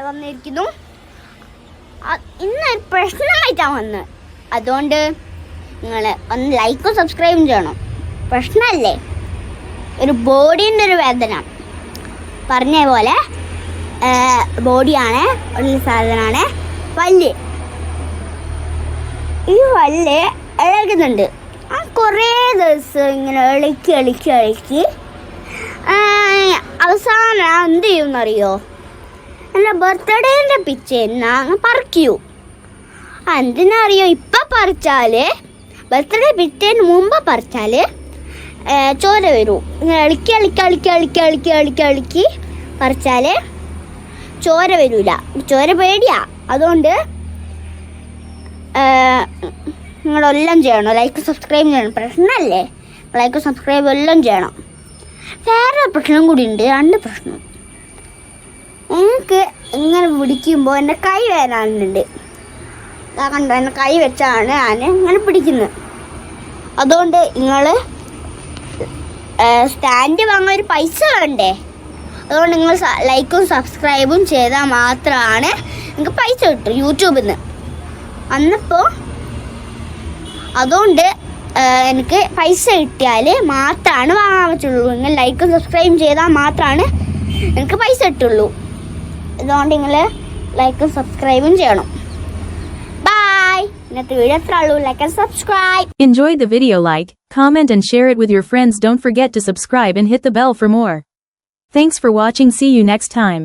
വന്നിരിക്കുന്നു. ഇന്ന് പ്രശ്നമായിട്ടാണ് വന്നത്. അതുകൊണ്ട് നിങ്ങൾ ഒന്ന് ലൈക്കും സബ്സ്ക്രൈബും ചെയ്യണം. പ്രശ്നമല്ലേ, ഒരു ബോഡീൻ്റെ ഒരു വേദന പറഞ്ഞ പോലെ ബോഡിയാണ് ഒരു സാധനമാണ് പല്ല്. ഈ പല്ല് ഇളകുന്നുണ്ട്. കുറേ ദിവസം ഇങ്ങനെ ഇളക്കി അവസാനം എന്ത് ചെയ്യുമെന്നറിയോ? എൻ്റെ ബർത്ത്ഡേൻ്റെ പിറ്റേന്ന് അങ്ങ് പറിക്കൂ. എന്തിനറിയോ? ഇപ്പം പറിച്ചാൽ ബർത്ത്ഡേ പിറ്റേന്ന് മുമ്പ് പറിച്ചാൽ ചോര വരൂ. ഇങ്ങനെ ഇളക്കി പറിച്ചാൽ ചോര വരില്ല. ചോര പേടിയാ. അതുകൊണ്ട് നിങ്ങളെല്ലാം ചെയ്യണം. ലൈക്ക് സബ്സ്ക്രൈബ് ചെയ്യണം. പ്രശ്നമല്ലേ, ലൈക്ക് സബ്സ്ക്രൈബ് എല്ലാം ചെയ്യണം. വേറെ പ്രശ്നം കൂടി ഉണ്ട്, 2 പ്രശ്നം. എനിക്ക് ഇങ്ങനെ പിടിക്കുമ്പോൾ എൻ്റെ കൈ വേദനയുണ്ട്. കണ്ടോ, എൻ്റെ കൈ വെച്ചാണ് ഞാൻ ഇങ്ങനെ പിടിക്കുന്നത്. അതുകൊണ്ട് നിങ്ങൾ സ്റ്റാൻഡ് വാങ്ങാൻ ഒരു പൈസ വേണ്ടേ? അതുകൊണ്ട് നിങ്ങൾ ലൈക്കും സബ്സ്ക്രൈബും ചെയ്താൽ മാത്രമാണ് നിങ്ങൾക്ക് പൈസ കിട്ടും യൂട്യൂബിൽ നിന്ന്. അന്നപ്പോൾ അതുകൊണ്ട് എനിക്ക് പൈസ കിട്ടിയാൽ മാത്രമാണ് വാങ്ങാൻ പറ്റുള്ളൂ. നിങ്ങൾ ലൈക്കും സബ്സ്ക്രൈബും ചെയ്താൽ മാത്രമാണ് എനിക്ക് പൈസ കിട്ടുള്ളൂ. അതുകൊണ്ട് നിങ്ങൾ ലൈക്കും സബ്സ്ക്രൈബും ചെയ്യണം. ബൈ. ഇന്നത്തെ വീഡിയോ എത്ര ഉള്ളൂ. Like and subscribe. Enjoy the video, like, comment and share it with your friends. Don't forget to subscribe and hit the bell for more. Thanks for watching. See you next time.